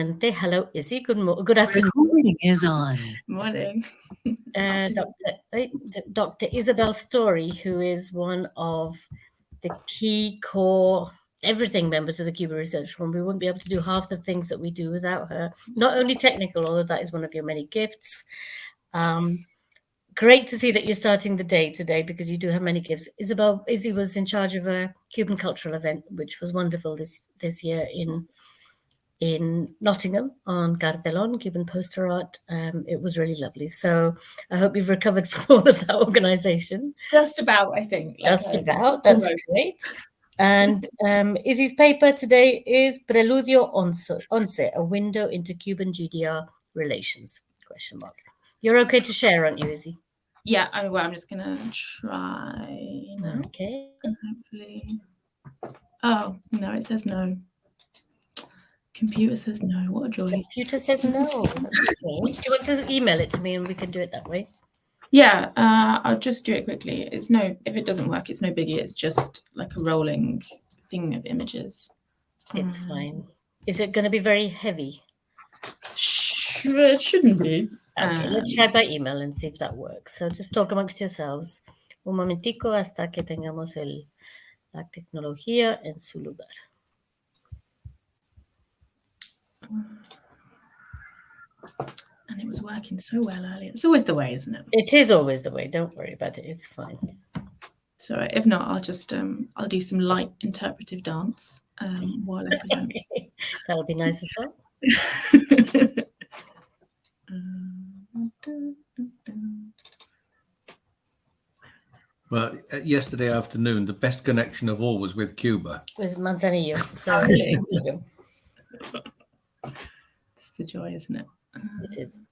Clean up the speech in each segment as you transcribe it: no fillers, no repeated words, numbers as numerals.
Hello, Izzy. Good afternoon. Recording is on. Morning. Dr. Isabel Story, who is one of the key core everything members of the Cuba Research Forum. We wouldn't be able to do half the things that we do without her. Not only technical, although that is one of your many gifts. Great to see that you're starting the day today because you do have many gifts. Izzy was in charge of a Cuban cultural event, which was wonderful this year in Nottingham on Cartelón, Cuban poster art. It was really lovely. So I hope you've recovered from all of that organisation. Just about, I think. Just about. That's great. And Izzy's paper today is Preludio 11, a window into Cuban-GDR relations, ? You're okay to share, aren't you, Izzy? Yeah, I'm just going to try now. Okay. And hopefully... Oh, no, it says no. Computer says no. What a joy. Computer says no. That's strange. Do you want to email it to me and we can do it that way? Yeah, I'll just do it quickly. If it doesn't work, it's no biggie. It's just like a rolling thing of images. It's fine. Is it going to be very heavy? It shouldn't be. Okay, let's try by email and see if that works. So just talk amongst yourselves. Un momentico hasta que tengamos la tecnología en su lugar. And it was working so well earlier. It's always the way, isn't it? It is always the way. Don't worry about it. It's fine. So if not, I'll just I'll do some light interpretive dance while I present. That'll be nice as well. Well, yesterday afternoon, the best connection of all was with Cuba. With Manzanillo. So it's the joy, isn't it? It is.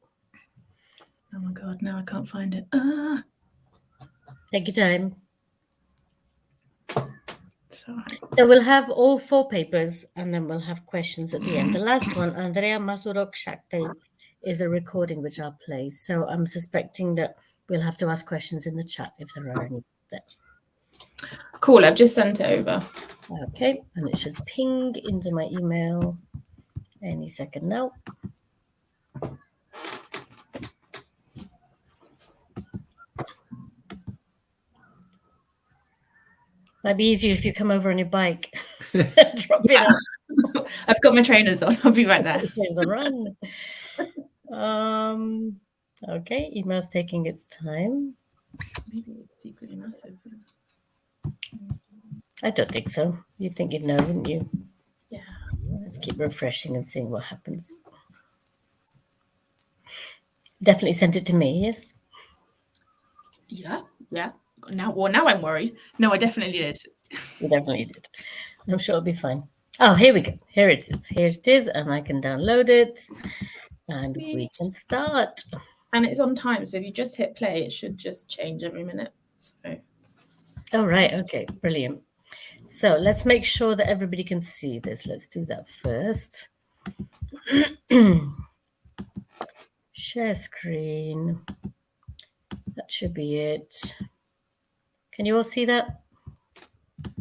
Oh my God, now I can't find it. Take your time. So we'll have all 4 papers and then we'll have questions at the end. The last one, Andrea Mazurok Shakte, is a recording which I'll play. So I'm suspecting that we'll have to ask questions in the chat if there are any there. Cool, I've just sent it over. Okay, and it should ping into my email any second now. Might be easier if you come over on your bike. Drop it off. I've got my trainers on. I'll be right there. There's a run. Okay, email's taking its time. Maybe it's secretly massive. I don't think so. You'd think you'd know, wouldn't you? Yeah. Let's keep refreshing and seeing what happens. Definitely sent it to me, yes? Yeah. Now I'm worried. No, I definitely did. You definitely did. I'm sure it'll be fine. Oh, here we go. Here it is, and I can download it, and we can start. And it's on time, so if you just hit play, it should just change every minute. So. Oh, right. Okay, brilliant. So let's make sure that everybody can see this. Let's do that first. Share screen. That should be it. Can you all see that?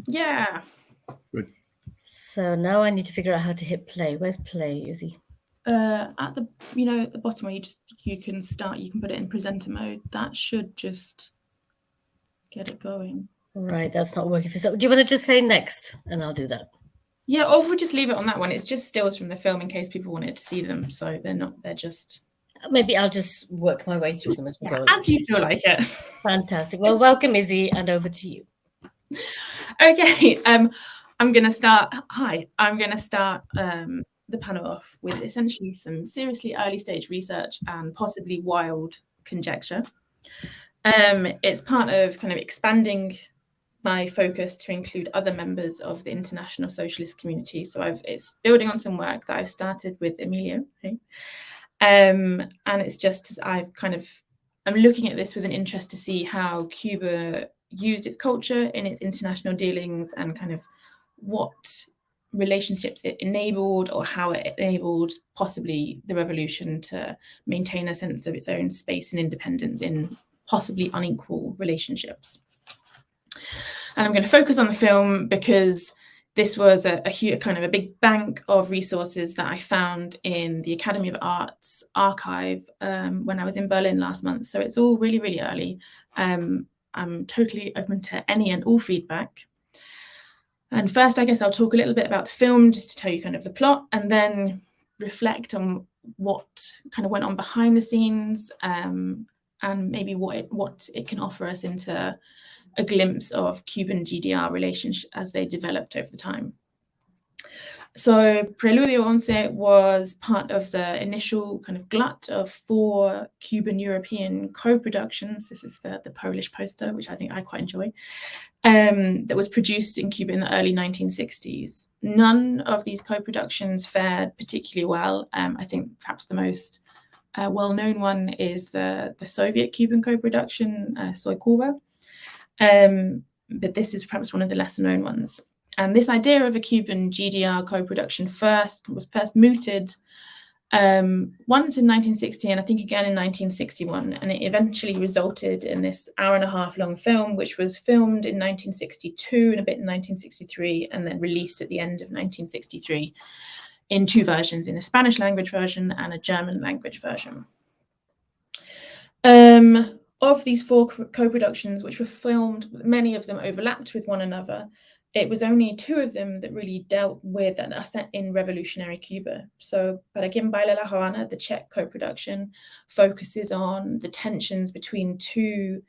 Yeah. Good. So now I need to figure out how to hit play. Where's play, Izzy? At the at the bottom where you can put it in presenter mode. That should just get it going. Right, that's not working for some. Do you want to just say next and I'll do that? Yeah, or we'll just leave it on that one. It's just stills from the film in case people wanted to see them. So they're just. Maybe I'll just work my way through them as we go. As you feel like it. Fantastic. Well, welcome, Izzy, and over to you. Okay. I'm going to start. Hi. I'm going to start the panel off with essentially some seriously early stage research and possibly wild conjecture. It's part of kind of expanding my focus to include other members of the international socialist community. So it's building on some work that I've started with Emilio. Hey. And it's just I'm looking at this with an interest to see how Cuba used its culture in its international dealings and kind of what relationships it enabled or how it enabled possibly the revolution to maintain a sense of its own space and independence in possibly unequal relationships. And I'm going to focus on the film because This was a kind of a big bank of resources that I found in the Academy of Arts archive when I was in Berlin last month. So it's all really, really early. I'm totally open to any and all feedback. And first, I guess I'll talk a little bit about the film, just to tell you kind of the plot, and then reflect on what kind of went on behind the scenes, and maybe what it can offer us into a glimpse of Cuban-GDR relations as they developed over the time. So Preludio 11 was part of the initial kind of glut of 4 Cuban-European co-productions. This is the Polish poster, which I think I quite enjoy, that was produced in Cuba in the early 1960s. None of these co-productions fared particularly well. I think perhaps the most well-known one is the Soviet Cuban co-production, Soy Cuba. But this is perhaps one of the lesser known ones. And this idea of a Cuban-GDR co-production was first mooted once in 1960 and I think again in 1961. And it eventually resulted in this hour-and-a-half long film, which was filmed in 1962 and a bit in 1963, and then released at the end of 1963 in 2 versions, in a Spanish language version and a German language version. Of these 4 co-productions which were filmed, many of them overlapped with one another. It was only 2 of them that really dealt with and are set in revolutionary Cuba. So Para Quien Baila La Habana, the Czech co-production, focuses on the tensions between 2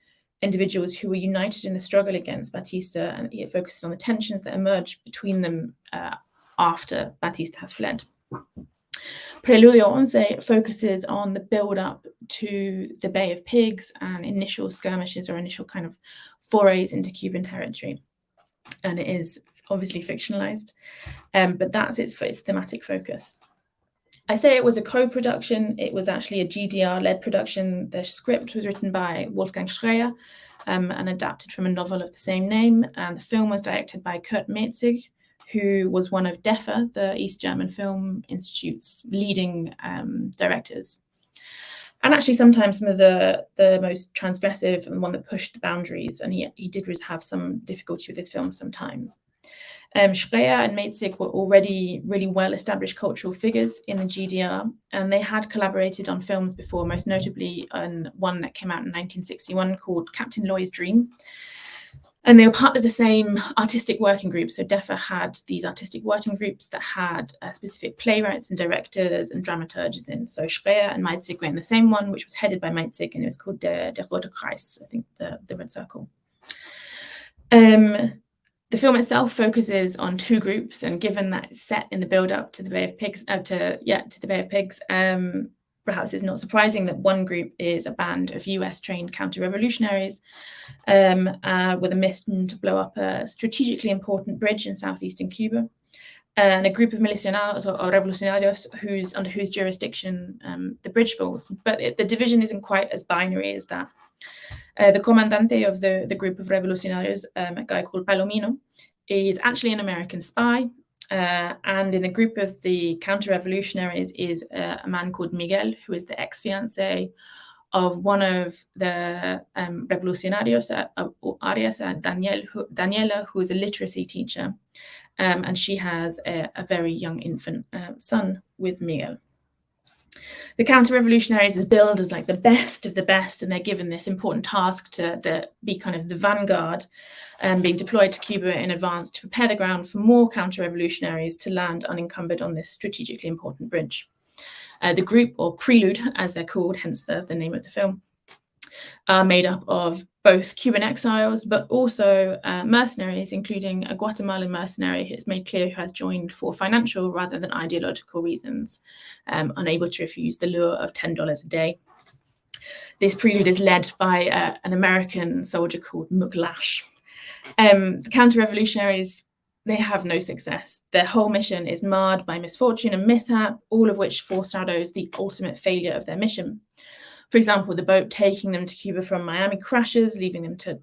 individuals who were united in the struggle against Batista, and it focuses on the tensions that emerged between them after Batista has fled. Preludio 11 focuses on the build-up to the Bay of Pigs and initial skirmishes or initial kind of forays into Cuban territory. And it is obviously fictionalized, but that's its thematic focus. I say it was a co-production. It was actually a GDR-led production. The script was written by Wolfgang Schreyer and adapted from a novel of the same name. And the film was directed by Kurt Metzig, who was one of DEFA, the East German Film Institute's leading directors. And actually sometimes some of the most transgressive and one that pushed the boundaries. And he did have some difficulty with his film sometime. Schreyer and Metzig were already really well-established cultural figures in the GDR, and they had collaborated on films before, most notably on one that came out in 1961 called Captain Loy's Dream. And they were part of the same artistic working group. So DEFA had these artistic working groups that had specific playwrights and directors and dramaturges in. So Schreyer and Metzig were in the same one, which was headed by Metzig, and it was called Der Rote Kreis, I think the Red Circle. The film itself focuses on 2 groups, and given that it's set in the build-up to the Bay of Pigs, perhaps it's not surprising that one group is a band of US-trained counter-revolutionaries with a mission to blow up a strategically important bridge in southeastern Cuba, and a group of milicianos or revolucionarios under whose jurisdiction the bridge falls. But the division isn't quite as binary as that. The comandante of the group of revolucionarios, a guy called Palomino, is actually an American spy. And in the group of the counter-revolutionaries is a man called Miguel, who is the ex-fiancé of one of the revolucionarios, Arias, Daniela, who is a literacy teacher. And she has a very young infant son with Miguel. The counter-revolutionaries are billed as like the best of the best, and they're given this important task to be kind of the vanguard, being deployed to Cuba in advance to prepare the ground for more counter-revolutionaries to land unencumbered on this strategically important bridge. The group, or Prelude as they're called, hence the name of the film, are made up of both Cuban exiles, but also mercenaries, including a Guatemalan mercenary who has made clear who has joined for financial rather than ideological reasons, unable to refuse the lure of $10 a day. This Prelude is led by an American soldier called Monash. The counter-revolutionaries, they have no success. Their whole mission is marred by misfortune and mishap, all of which foreshadows the ultimate failure of their mission. For example, the boat taking them to Cuba from Miami crashes, leaving them to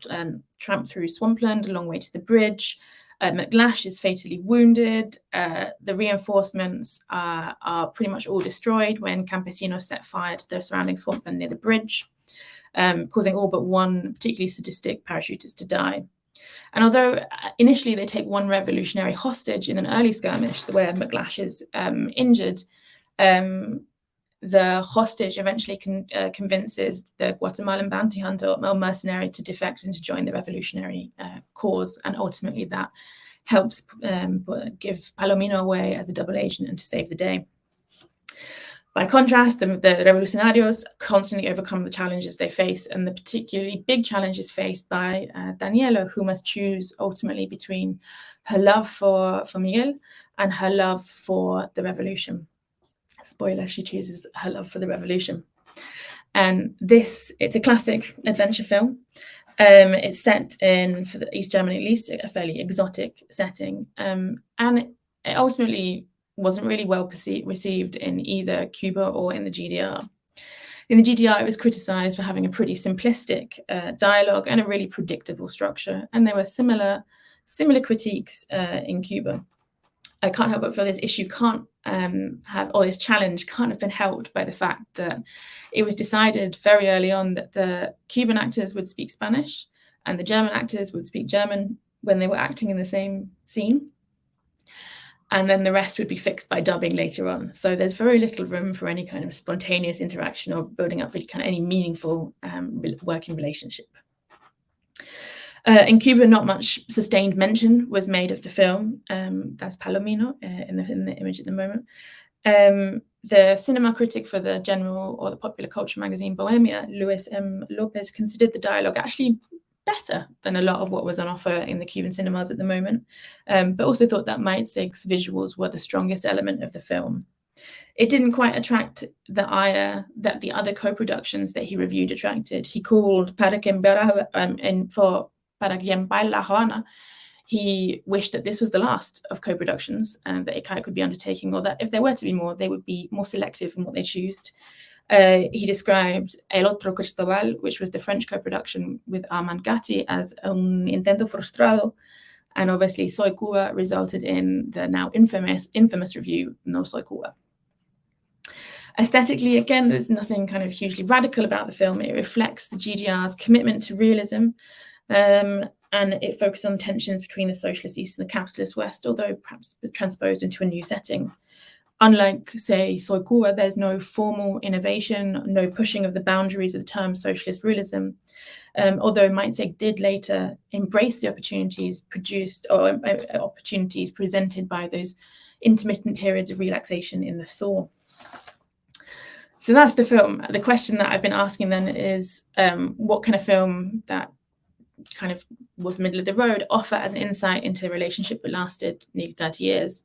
tramp through swampland a long way to the bridge. McLash is fatally wounded. The reinforcements are pretty much all destroyed when campesinos set fire to the surrounding swampland near the bridge, causing all but one particularly sadistic parachutist to die. And although initially they take one revolutionary hostage in an early skirmish where McLash is injured, the hostage eventually convinces the Guatemalan bounty hunter or mercenary to defect and to join the revolutionary cause. And ultimately that helps give Palomino away as a double agent and to save the day. By contrast, the revolucionarios constantly overcome the challenges they face, and the particularly big challenge is faced by Daniela, who must choose ultimately between her love for Miguel and her love for the revolution. Spoiler, she chooses her love for the revolution. And it's a classic adventure film. It's set in, for the East Germany at least, a fairly exotic setting. And it ultimately wasn't really well received in either Cuba or in the GDR. In the GDR, it was criticised for having a pretty simplistic dialogue and a really predictable structure. And there were similar critiques in Cuba. I can't help but feel this issue this challenge can't have been helped by the fact that it was decided very early on that the Cuban actors would speak Spanish and the German actors would speak German when they were acting in the same scene. And then the rest would be fixed by dubbing later on. So there's very little room for any kind of spontaneous interaction or building up really kind of any meaningful working relationship. In Cuba, not much sustained mention was made of the film. That's Palomino in the image at the moment. The cinema critic for the general or the popular culture magazine Bohemia, Luis M. Lopez, considered the dialogue actually better than a lot of what was on offer in the Cuban cinemas at the moment, but also thought that Maitzig's visuals were the strongest element of the film. It didn't quite attract the ire that the other co-productions that he reviewed attracted. He called Para Quien Baila La Habana, he wished that this was the last of co-productions that ICAIC could be undertaking, or that if there were to be more, they would be more selective in what they chose. He described El Otro Cristobal, which was the French co-production with Armand Gatti, as un intento frustrado, and obviously Soy Cuba resulted in the now infamous review No Soy Cuba. Aesthetically, again, there's nothing kind of hugely radical about the film. It reflects the GDR's commitment to realism, and it focused on tensions between the socialist East and the capitalist West, although perhaps transposed into a new setting. Unlike, say, Soy Cuba, there's no formal innovation, no pushing of the boundaries of the term socialist realism, although Maitzig did later embrace the opportunities presented by those intermittent periods of relaxation in the thaw. So that's the film. The question that I've been asking then is, what can a film that kind of was middle of the road offer as an insight into a relationship that lasted nearly 30 years?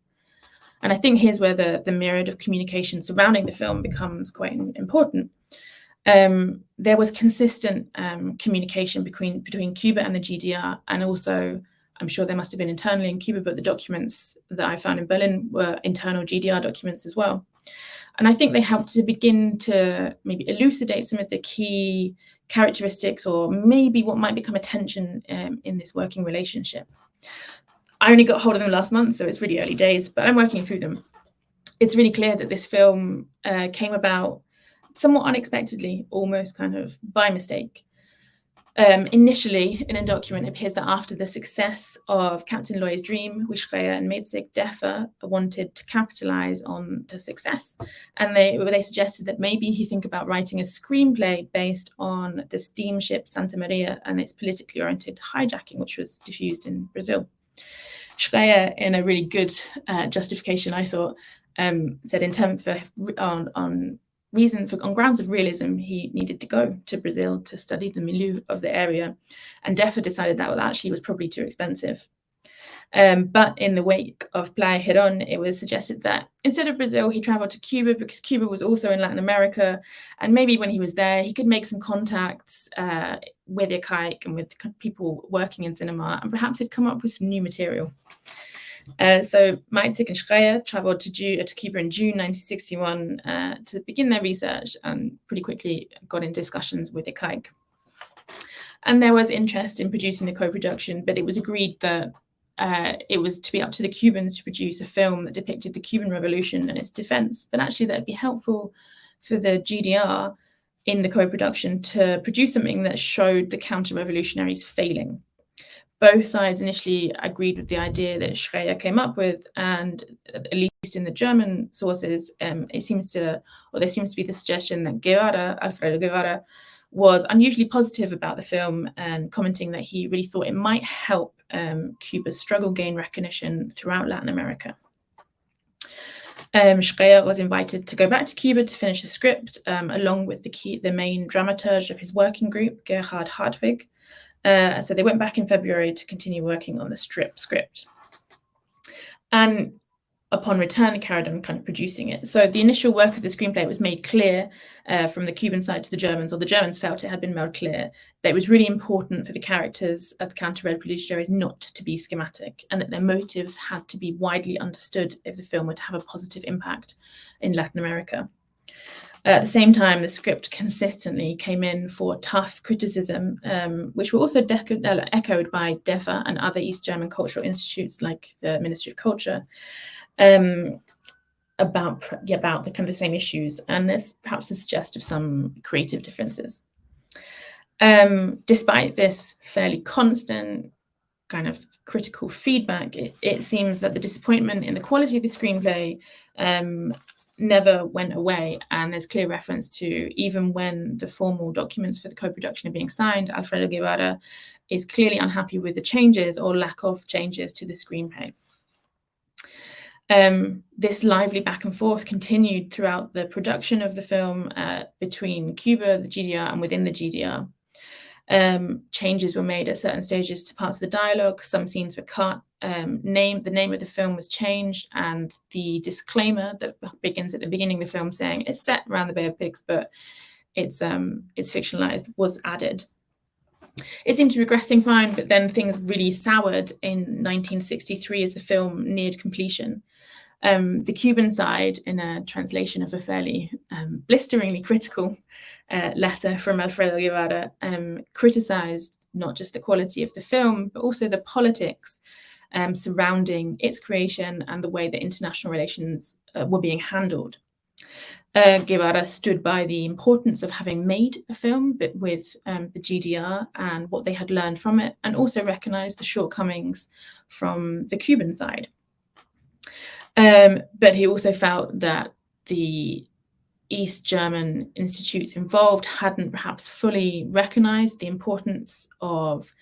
And I think here's where the myriad of communication surrounding the film becomes quite important. There was consistent communication between Cuba and the GDR, and also I'm sure there must have been internally in Cuba, but the documents that I found in Berlin were internal GDR documents as well. And I think they helped to begin to maybe elucidate some of the key characteristics or maybe what might become a tension in this working relationship. I only got hold of them last month, so it's really early days, but I'm working through them. It's really clear that this film came about somewhat unexpectedly, almost kind of by mistake. Initially, in a document, it appears that after the success of Captain Loy's Dream, Schreier and Maitzig Deffer wanted to capitalize on the success. And they suggested that maybe he think about writing a screenplay based on the steamship Santa Maria and its politically oriented hijacking, which was diffused in Brazil. Schreier, in a really good justification, I thought, said in terms on grounds of realism, he needed to go to Brazil to study the milieu of the area, and Deffer decided that actually was probably too expensive. But in the wake of Playa Girón, it was suggested that instead of Brazil, he traveled to Cuba because Cuba was also in Latin America, and maybe when he was there, he could make some contacts with ICAIC and with people working in cinema, and perhaps he'd come up with some new material. So Maitzig and Schreier traveled to Cuba in June 1961 to begin their research, and pretty quickly got in discussions with ICAIC. And there was interest in producing the co-production, but it was agreed that it was to be up to the Cubans to produce a film that depicted the Cuban Revolution and its defense, but actually that'd be helpful for the GDR in the co-production to produce something that showed the counter-revolutionaries failing. both sides initially agreed with the idea that Schreyer came up with, and at least in the German sources, there seems to be the suggestion that Alfredo Guevara, was unusually positive about the film and commenting that he really thought it might help Cuba's struggle gain recognition throughout Latin America. Schreyer was invited to go back to Cuba to finish the script, along with the main dramaturge of his working group, Gerhard Hartwig. So they went back in February to continue working on the script. And upon return, carried on kind of producing it. So the initial work of the screenplay was made clear from the Cuban side to the Germans, or the Germans felt it had been made clear that it was really important for the characters of the counter-revolutionaries not to be schematic, and that their motives had to be widely understood if the film would have a positive impact in Latin America. At the same time, the script consistently came in for tough criticism, which were also echoed by DEFA and other East German cultural institutes like the Ministry of Culture, about the kind of the same issues, and this perhaps suggests of some creative differences. Despite this fairly constant kind of critical feedback, it seems that the disappointment in the quality of the screenplay never went away, and there's clear reference to, even when the formal documents for the co-production are being signed, Alfredo Guevara is clearly unhappy with the changes or lack of changes to the screenplay. This lively back and forth continued throughout the production of the film between Cuba, the GDR, and within the GDR. Changes were made at certain stages to parts of the dialogue. Some scenes were cut. The name of the film was changed, and the disclaimer that begins at the beginning of the film saying it's set around the Bay of Pigs, but it's fictionalized, was added. It seemed to be progressing fine, but then things really soured in 1963 as the film neared completion. The Cuban side, in a translation of a fairly blisteringly critical letter from Alfredo Guevara, criticized not just the quality of the film, but also the politics surrounding its creation and the way that international relations were being handled. Guevara stood by the importance of having made a film, but with the GDR and what they had learned from it, and also recognized the shortcomings from the Cuban side. But he also felt that the East German institutes involved hadn't perhaps fully recognized the importance of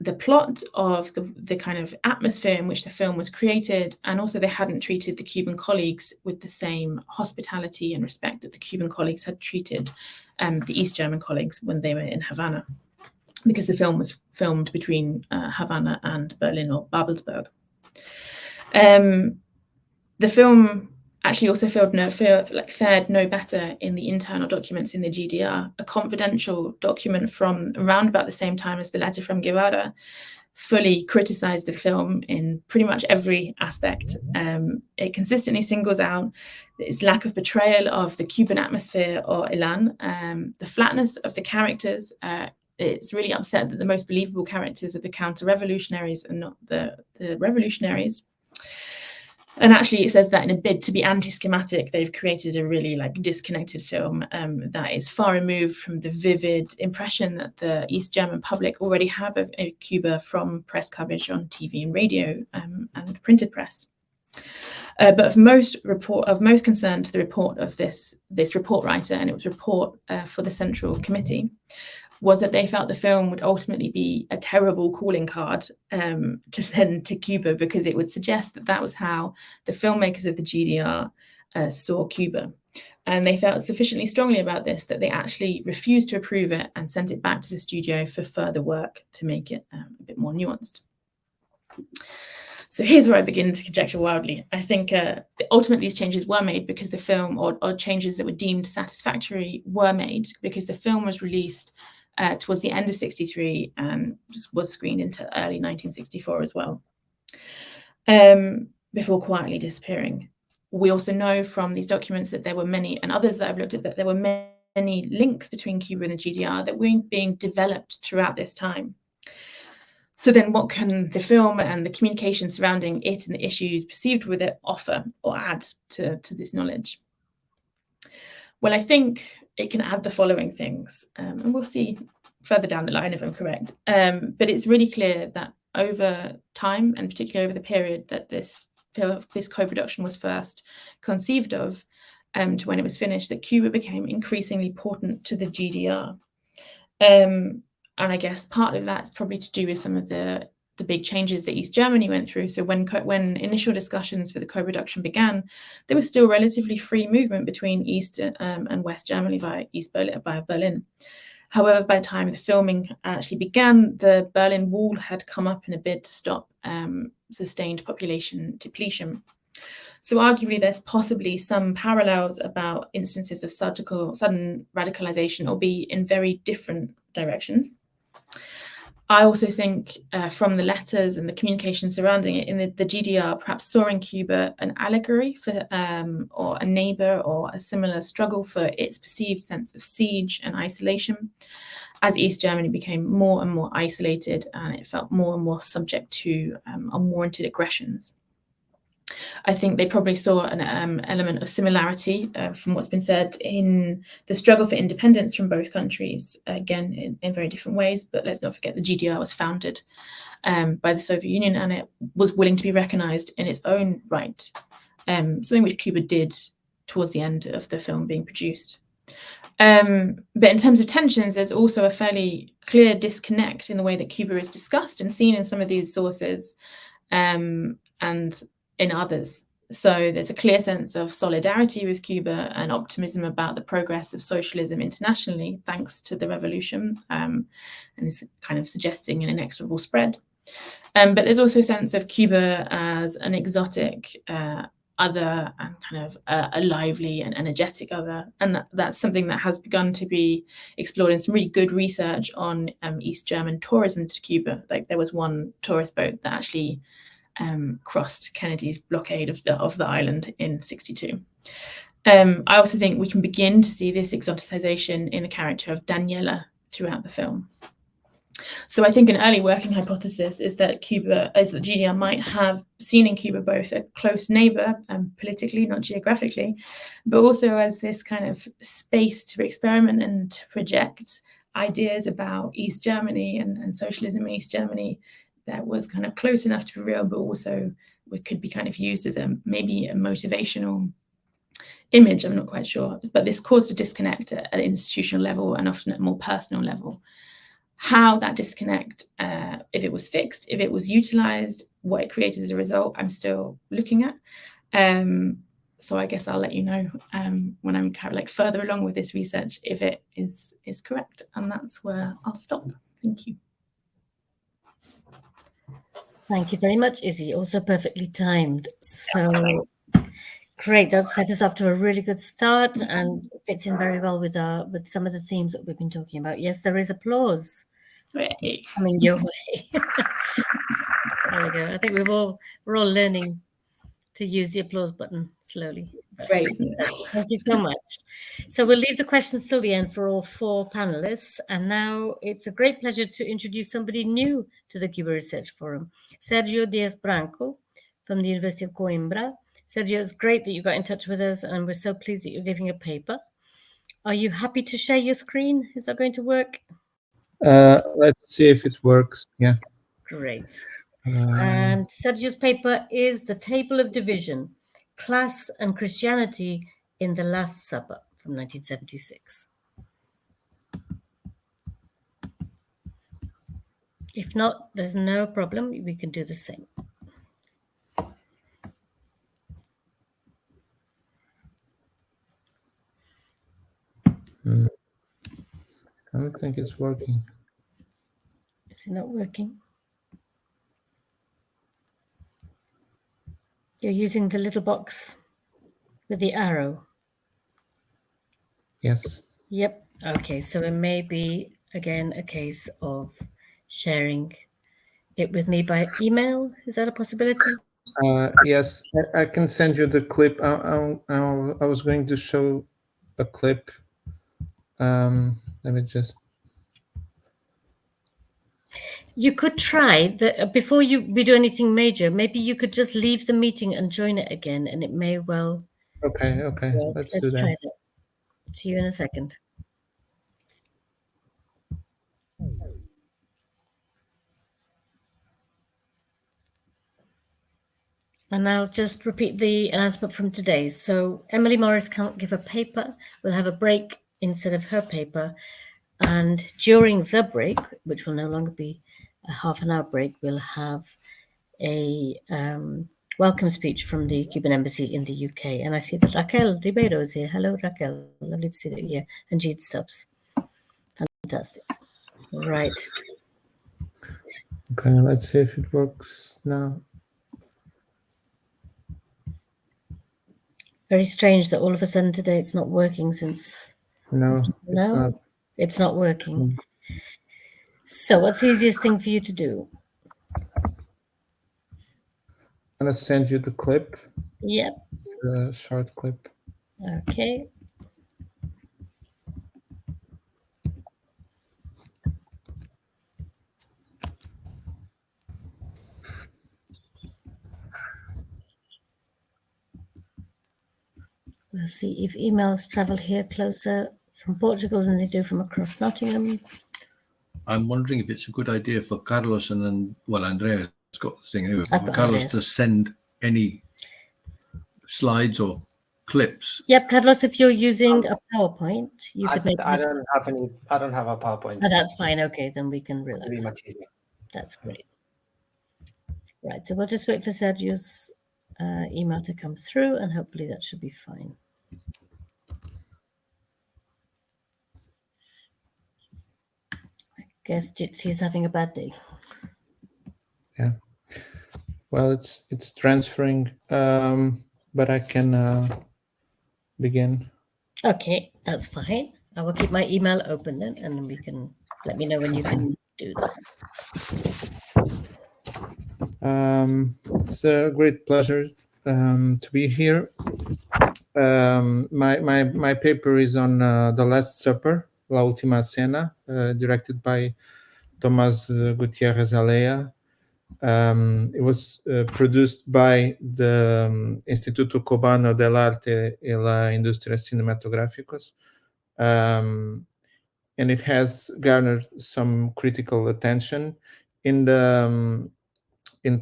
the plot, of the kind of atmosphere in which the film was created, and also they hadn't treated the Cuban colleagues with the same hospitality and respect that the Cuban colleagues had treated the East German colleagues when they were in Havana, because the film was filmed between Havana and Berlin, or Babelsberg. The film actually also fared no better in the internal documents in the GDR. A confidential document from around about the same time as the letter from Guevara fully criticized the film in pretty much every aspect. It consistently singles out its lack of portrayal of the Cuban atmosphere or elan, the flatness of the characters. It's really upset that the most believable characters are the counter-revolutionaries and not the revolutionaries. And actually, it says that in a bid to be anti-schematic, they've created a really disconnected film that is far removed from the vivid impression that the East German public already have of Cuba from press coverage on TV and radio and printed press. But of most concern to the report of this report writer, and it was a report for the Central Committee, was that they felt the film would ultimately be a terrible calling card to send to Cuba, because it would suggest that was how the filmmakers of the GDR saw Cuba. And they felt sufficiently strongly about this that they actually refused to approve it and sent it back to the studio for further work to make it a bit more nuanced. So here's where I begin to conjecture wildly. I think ultimately these changes were made because the film, or changes that were deemed satisfactory, were made because the film was released towards the end of '63 and was screened into early 1964 as well, before quietly disappearing. We also know from these documents that there were many, and others that I've looked at, that there were many links between Cuba and the GDR that were being developed throughout this time. So then what can the film and the communication surrounding it and the issues perceived with it offer or add to this knowledge? Well, I think it can add the following things, and we'll see further down the line, if I'm correct. But it's really clear that over time, and particularly over the period that this co-production was first conceived of, to when it was finished, that Cuba became increasingly important to the GDR. And I guess part of that's probably to do with some of the big changes that East Germany went through. So when initial discussions for the co-production began, there was still relatively free movement between East and West Germany via Berlin. However, by the time the filming actually began, the Berlin Wall had come up in a bid to stop sustained population depletion. So arguably, there's possibly some parallels about instances of sudden radicalization, albeit in very different directions. I also think from the letters and the communication surrounding it, in the GDR perhaps saw in Cuba an allegory for or a neighbor or a similar struggle for its perceived sense of siege and isolation, as East Germany became more and more isolated and it felt more and more subject to unwarranted aggressions. I think they probably saw an element of similarity from what's been said in the struggle for independence from both countries, again, in very different ways. But let's not forget the GDR was founded by the Soviet Union, and it was willing to be recognized in its own right, something which Cuba did towards the end of the film being produced. But in terms of tensions, there's also a fairly clear disconnect in the way that Cuba is discussed and seen in some of these sources and in others. So there's a clear sense of solidarity with Cuba and optimism about the progress of socialism internationally, thanks to the revolution, and it's kind of suggesting an inexorable spread. But there's also a sense of Cuba as an exotic other and kind of a lively and energetic other. And that's something that has begun to be explored in some really good research on East German tourism to Cuba. Like there was one tourist boat that actually crossed Kennedy's blockade of the island in '62. I also think we can begin to see this exoticization in the character of Daniela throughout the film. So I think an early working hypothesis is that GDR might have seen in Cuba both a close neighbor, politically, not geographically, but also as this kind of space to experiment and to project ideas about East Germany and socialism in East Germany that was kind of close enough to be real, but also could be kind of used as maybe a motivational image. I'm not quite sure, but this caused a disconnect at an institutional level and often at a more personal level. How that disconnect, if it was fixed, if it was utilized, what it created as a result, I'm still looking at. So I guess I'll let you know when I'm kind of like further along with this research if it is correct, and that's where I'll stop. Thank you. Thank you very much, Izzy. Also perfectly timed. So great. That set us off to a really good start and fits in very well with some of the themes that we've been talking about. Yes, there is applause coming your way. There we go. I think we're all learning to use the applause button slowly. Great. Thank you so much. So we'll leave the questions till the end for all four panelists. And now it's a great pleasure to introduce somebody new to the Cuba Research Forum, Sérgio Diaz Branco from the University of Coimbra. Sérgio, it's great that you got in touch with us, and we're so pleased that you're giving a paper. Are you happy to share your screen? Is that going to work? Let's see if it works. Yeah. Great. And Sergio's paper is The Table of Division, Class and Christianity in the Last Supper from 1976. If not, there's no problem. We can do the same. I don't think it's working. Is it not working? You're using the little box with the arrow. Yes. Yep. Okay. So it may be, again, a case of sharing it with me by email. Is that a possibility? Yes, I can send you the clip. I was going to show a clip. Let me just... You could try before we do anything major. Maybe you could just leave the meeting and join it again, and it may well. Okay. Work. Let's do that. try that. See you in a second. And I'll just repeat the announcement from today. So Emily Morris can't give a paper. We'll have a break instead of her paper. And during the break, which will no longer be a half an hour break, we'll have a welcome speech from the Cuban embassy in the UK. And I see that Raquel Ribeiro is here. Hello, Raquel. Lovely to see you here. And Jeet Stubbs. Fantastic. Right. Okay, let's see if it works now. Very strange that all of a sudden today it's not working since... No, it's not. It's not working. So what's the easiest thing for you to do? I'm gonna send you the clip. Yep. It's a short clip. Okay. We'll see if emails travel here closer from Portugal than they do from across Nottingham. I'm wondering if it's a good idea for Carlos and then, well, Andrea's got the thing anyway, I've for got Carlos Andreas. to send any slides or clips. Yep, Carlos, if you're using a PowerPoint, you could make I this. don't have a PowerPoint. Oh, that's fine. Okay, then we can It'll be relax. much easier. That's great. Right, so we'll just wait for Sergio's email to come through, and hopefully that should be fine. I guess Jitsy's having a bad day. Yeah. Well, it's transferring, but I can begin. Okay, that's fine. I will keep my email open then, and then we can let me know when you can do that. It's a great pleasure to be here. My paper is on The Last Supper, La Última Cena, directed by Tomás Gutiérrez Alea. It was produced by the Instituto Cubano del Arte y la Industria Cinematográficos, and it has garnered some critical attention. In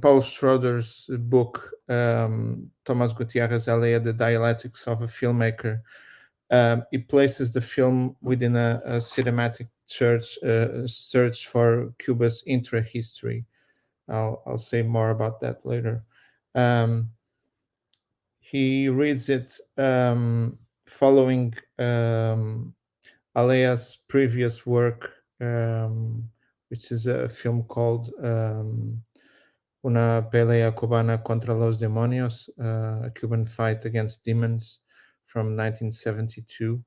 Paul Schroeder's book, Tomás Gutiérrez Alea, The Dialectics of a Filmmaker, it places the film within a cinematic search for Cuba's intra-history. I'll say more about that later. He reads it following Alea's previous work, which is a film called Una pelea cubana contra los demonios, a Cuban fight against demons from 1972,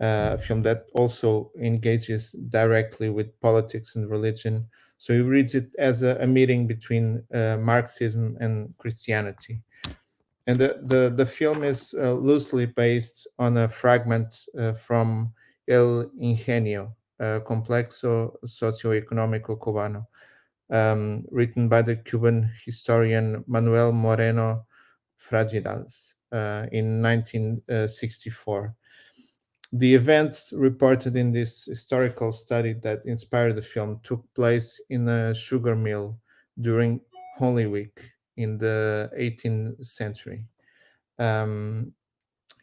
a film that also engages directly with politics and religion. So he reads it as a meeting between Marxism and Christianity. And the film is loosely based on a fragment from El Ingenio, Complexo Socioeconómico Cubano, written by the Cuban historian Manuel Moreno Fragidals in 1964. The events reported in this historical study that inspired the film took place in a sugar mill during Holy Week in the 18th century. In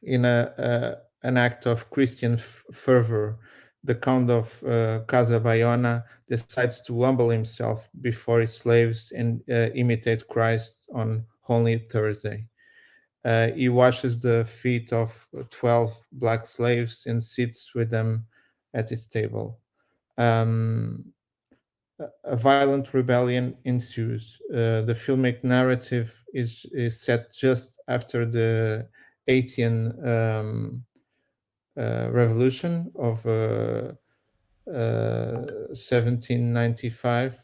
an act of Christian fervor, the Count of Casa Bayona decides to humble himself before his slaves and imitate Christ on Holy Thursday. He washes the feet of 12 black slaves and sits with them at his table. A violent rebellion ensues. The filmic narrative is set just after the Haitian Revolution of 1795.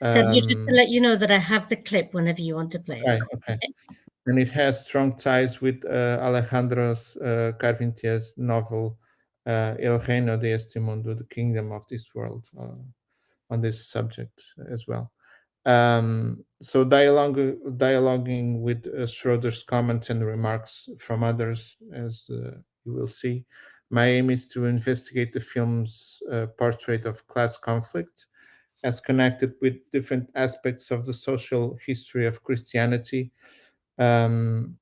Sergio, just to let you know that I have the clip whenever you want to play it. Okay. And it has strong ties with Alejandro Carpentier's novel El Reino de este Mundo, The Kingdom of this World, on this subject as well. So dialoguing with Schroeder's comments and remarks from others, as you will see. My aim is to investigate the film's portrait of class conflict as connected with different aspects of the social history of Christianity, And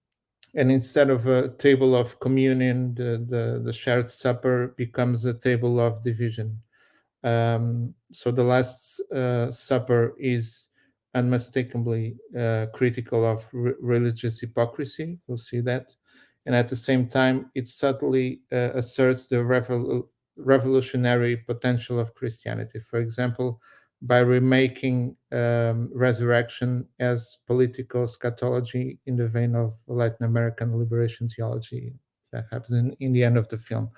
instead of a table of communion, the shared supper becomes a table of division. So the Last Supper is unmistakably critical of religious hypocrisy. We'll see that. And at the same time, it subtly asserts the revolutionary potential of Christianity. For example, by remaking resurrection as political eschatology in the vein of Latin American liberation theology. That happens in the end of the film.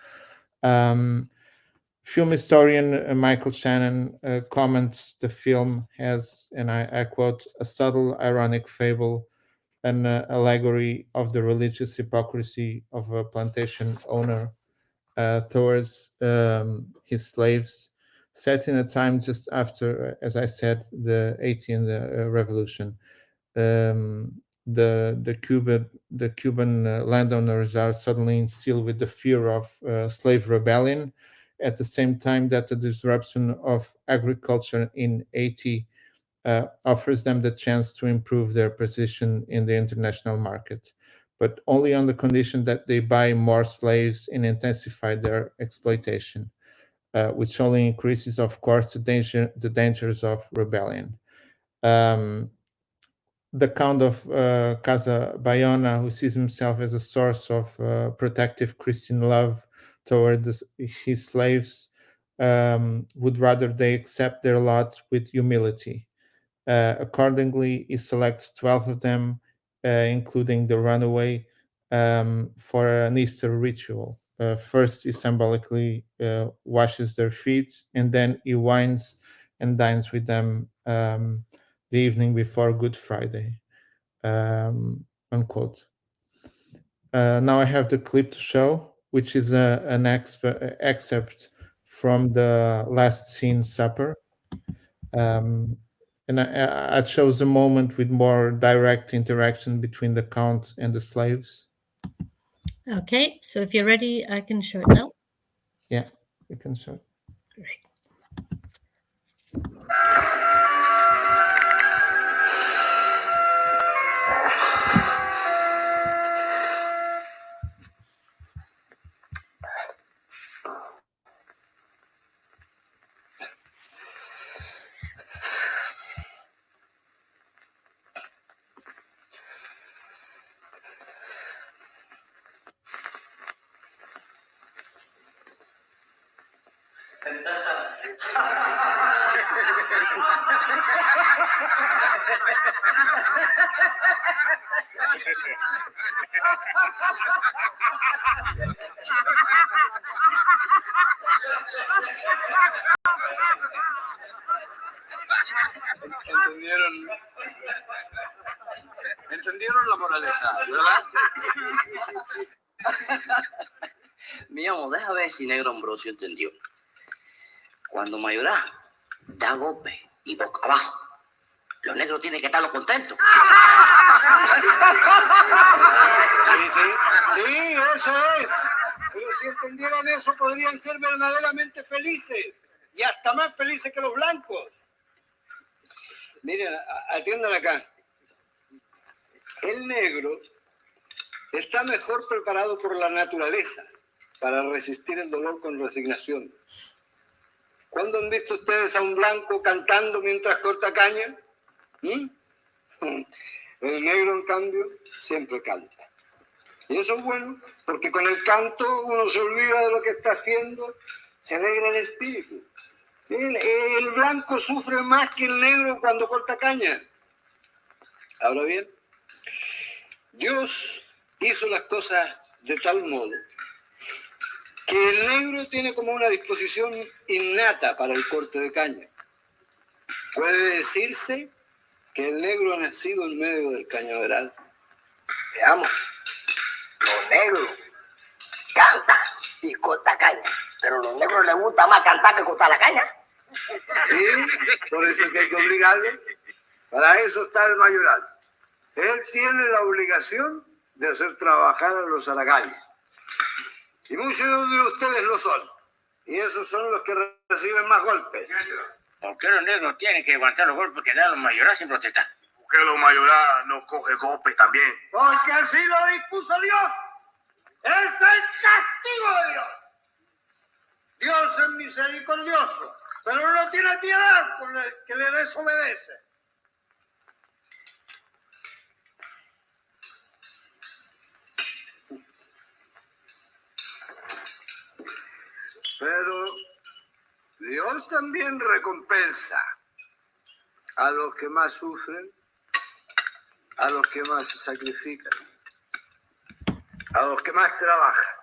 Film historian Michael Shannon comments the film as, and I quote, a subtle ironic fable, an allegory of the religious hypocrisy of a plantation owner towards his slaves, set in a time just after, as I said, the 18th Revolution. The Cuban landowners are suddenly instilled with the fear of slave rebellion, at the same time that the disruption of agriculture in Haiti offers them the chance to improve their position in the international market, but only on the condition that they buy more slaves and intensify their exploitation, which only increases, of course, the dangers of rebellion. The Count of Casa Bayona, who sees himself as a source of protective Christian love toward his slaves, would rather they accept their lot with humility. Accordingly, he selects 12 of them, including the runaway, for an Easter ritual. First, he symbolically washes their feet, and then he wines and dines with them the evening before Good Friday. Unquote. Now I have the clip to show, which is an excerpt from the Last Scene Supper. And I chose a moment with more direct interaction between the Count and the slaves. Okay, so if you're ready, I can show it now. Yeah, you can show. Great. ¿Entendieron la moraleja, verdad? Mi amo, deja ver si Negro Ambrosio entendió. Cuando Mayorá da golpe y boca abajo, los negros tienen que estar contentos. Sí, eso es. Pero si entendieran eso, podrían ser verdaderamente felices. Y hasta más felices que los blancos. Miren, atiendan acá. El negro está mejor preparado por la naturaleza para resistir el dolor con resignación. ¿Cuándo han visto ustedes a un blanco cantando mientras corta caña? El negro, en cambio, siempre canta. Y eso es bueno, porque con el canto uno se olvida de lo que está haciendo, se alegra el espíritu. El blanco sufre más que el negro cuando corta caña. Ahora bien, Dios hizo las cosas de tal modo que el negro tiene como una disposición innata para el corte de caña. Puede decirse que el negro ha nacido en medio del cañaveral. Veamos, los negros cantan y cortan caña, pero a los negros les gusta más cantar que cortar la caña. Sí, por eso es que hay que obligarlo. Para eso está el mayoral. Él tiene la obligación de hacer trabajar a los haraganes. Y muchos de ustedes lo son. Y esos son los que reciben más golpes. ¿Por qué los negros tienen que aguantar los golpes que dan los mayores sin protestar? que lo mayoral no coge golpes también? Porque así lo dispuso Dios. Es el castigo de Dios. Dios es misericordioso, pero no tiene piedad con el que le desobedece. Pero Dios también recompensa a los que más sufren, a los que más se sacrifican, a los que más trabajan.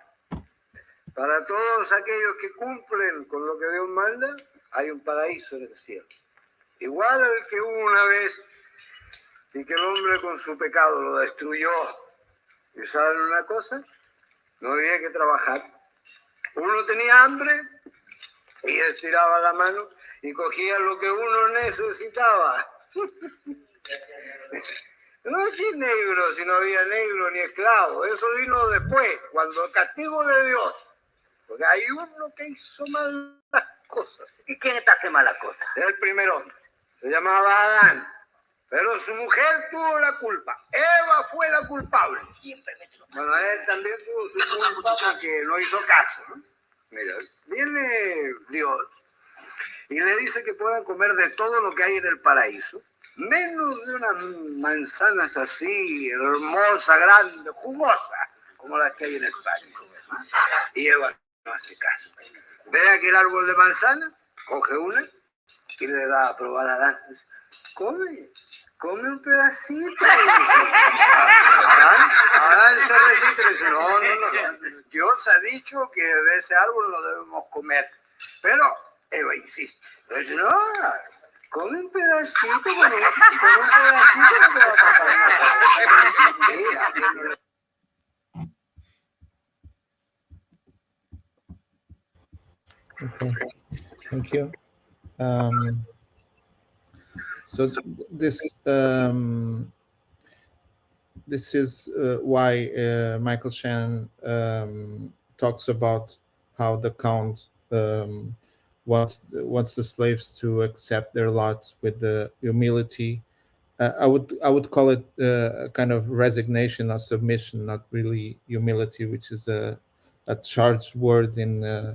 Para todos aquellos que cumplen con lo que Dios manda, hay un paraíso en el cielo. Igual al que hubo una vez y que el hombre con su pecado lo destruyó. ¿Y saben una cosa? No había que trabajar. Uno tenía hambre y estiraba la mano y cogía lo que uno necesitaba. No aquí negro, si no había negro ni esclavo. Eso vino después, cuando el castigo de Dios. Porque hay uno que hizo malas cosas. ¿Y quién está haciendo malas cosas? El primer hombre. Se llamaba Adán. Pero su mujer tuvo la culpa. Eva fue la culpable. Siempre me toca. Bueno, él también tuvo su culpa porque no hizo caso, ¿no? Mira, viene Dios y le dice que puedan comer de todo lo que hay en el paraíso, menos de unas manzanas así, hermosas, grandes, jugosas, como las que hay en España. Y Eva no hace caso. Ve aquel árbol de manzana, coge una y le da a probar a Adán. Dice, come un pedacito. Adán se resiste y le dice, no. Dios ha dicho que de ese árbol no debemos comer. Pero Eva insiste. Le dice, no, come un pedacito, con un pedacito no te va a pasar nada. Sí, a quien no le... Okay, thank you. So this is why Michael Shannon talks about how the Count wants the slaves to accept their lot with the humility. I would call it a kind of resignation or submission, not really humility, which is a charged word in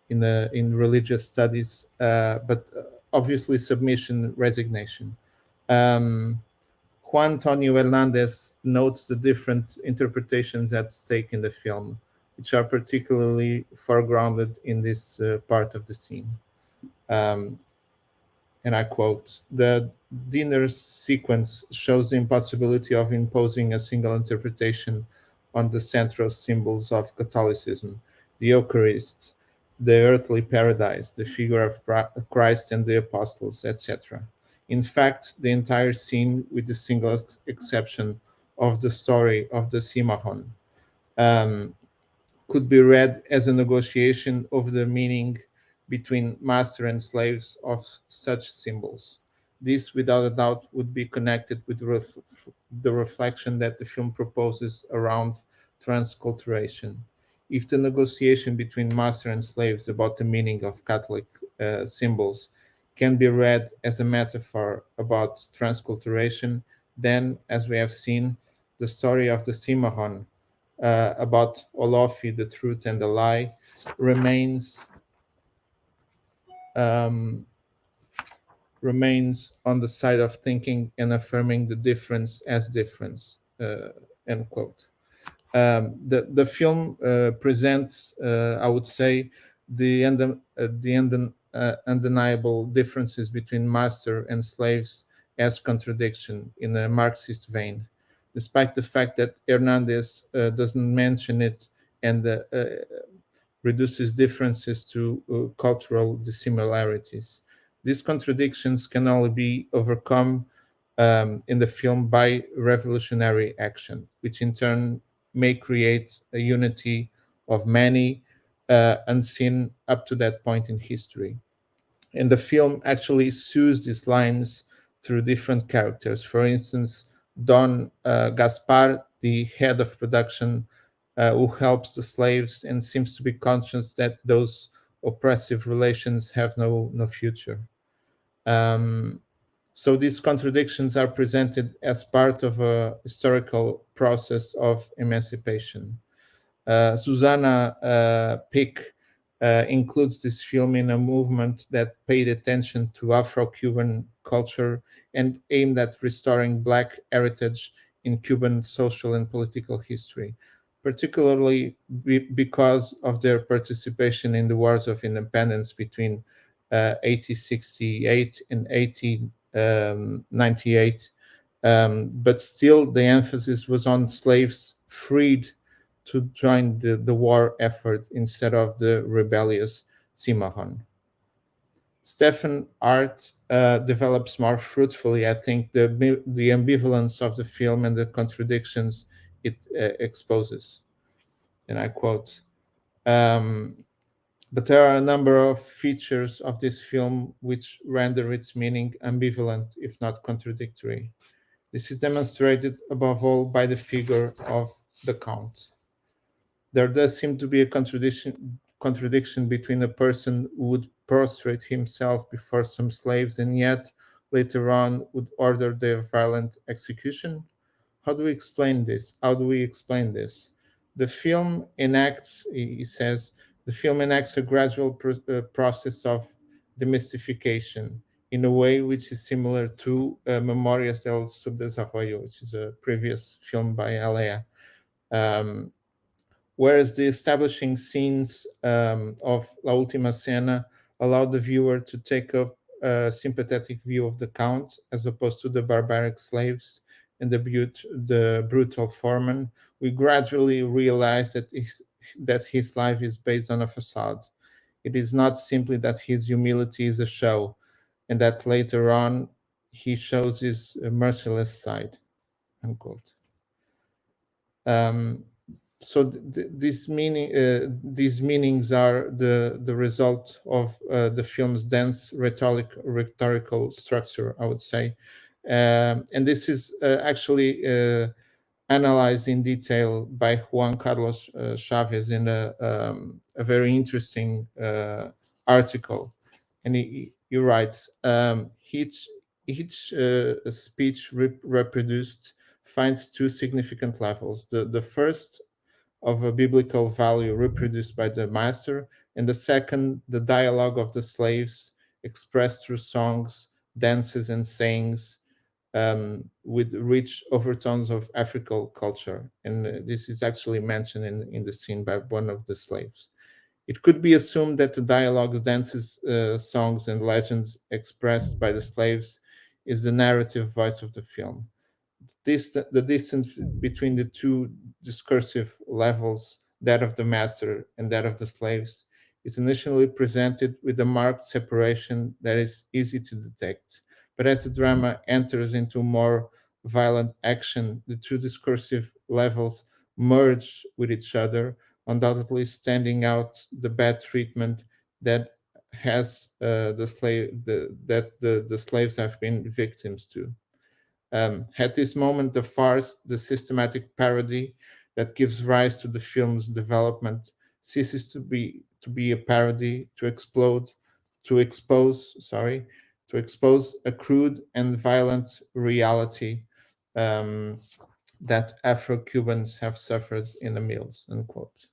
religious studies, but obviously submission, resignation. Juan Antonio Hernandez notes the different interpretations at stake in the film, which are particularly foregrounded in this part of the scene. And I quote, "The dinner sequence shows the impossibility of imposing a single interpretation on the central symbols of Catholicism, the Eucharist, the earthly paradise, the figure of Christ and the apostles, etc. In fact, the entire scene, with the single exception of the story of the Cimarron, could be read as a negotiation over the meaning between master and slaves of such symbols. This, without a doubt, would be connected with the reflection that the film proposes around transculturation. If the negotiation between master and slaves about the meaning of Catholic symbols can be read as a metaphor about transculturation, then, as we have seen, the story of the Cimarron about Olofi, the truth and the lie, remains on the side of thinking and affirming the difference as difference, end quote. The film presents, I would say, the undeniable differences between master and slaves as contradiction in a Marxist vein, despite the fact that Hernandez doesn't mention it and reduces differences to cultural dissimilarities. These contradictions can only be overcome in the film by revolutionary action, which in turn may create a unity of many unseen up to that point in history. And the film actually sews these lines through different characters. For instance, Don Gaspar, the head of production, who helps the slaves and seems to be conscious that those oppressive relations have no future. So these contradictions are presented as part of a historical process of emancipation. Susanna Pick includes this film in a movement that paid attention to Afro-Cuban culture and aimed at restoring Black heritage in Cuban social and political history, particularly because of their participation in the wars of independence between 1868 and 1898. But still, the emphasis was on slaves freed to join the war effort instead of the rebellious Cimarron. Stephen Art develops more fruitfully, I think, the ambivalence of the film and the contradictions it exposes. And I quote, but there are a number of features of this film which render its meaning ambivalent, if not contradictory. This is demonstrated above all by the figure of the Count. There does seem to be a contradiction between a person who would prostrate himself before some slaves and yet later on would order their violent execution. How do we explain this? How do we explain this? The film enacts, he says, the film enacts a gradual process of demystification in a way which is similar to Memorias del Subdesarrollo, which is a previous film by Alea. Whereas the establishing scenes of La Última Cena allow the viewer to take up a sympathetic view of the Count as opposed to the barbaric slaves and the brutal foreman, we gradually realize that his life is based on a facade. It is not simply that his humility is a show, and that later on he shows his merciless side, unquote. So these meanings are the result of the film's dense rhetorical structure, I would say, and this is actually analyzed in detail by Juan Carlos Chavez in a very interesting article, and he writes, each speech reproduced finds two significant levels. The first of a biblical value reproduced by the master, and the second, the dialogue of the slaves expressed through songs, dances, and sayings, with rich overtones of African culture. And this is actually mentioned in the scene by one of the slaves. It could be assumed that the dialogues, dances, songs, and legends expressed by the slaves is the narrative voice of the film. The distance between the two discursive levels, that of the master and that of the slaves, is initially presented with a marked separation that is easy to detect. But as the drama enters into more violent action, the two discursive levels merge with each other, undoubtedly standing out the bad treatment that has the slaves have been victims to. At this moment, the farce, the systematic parody that gives rise to the film's development, ceases to be a parody, to expose a crude and violent reality that Afro-Cubans have suffered in the mills, unquote.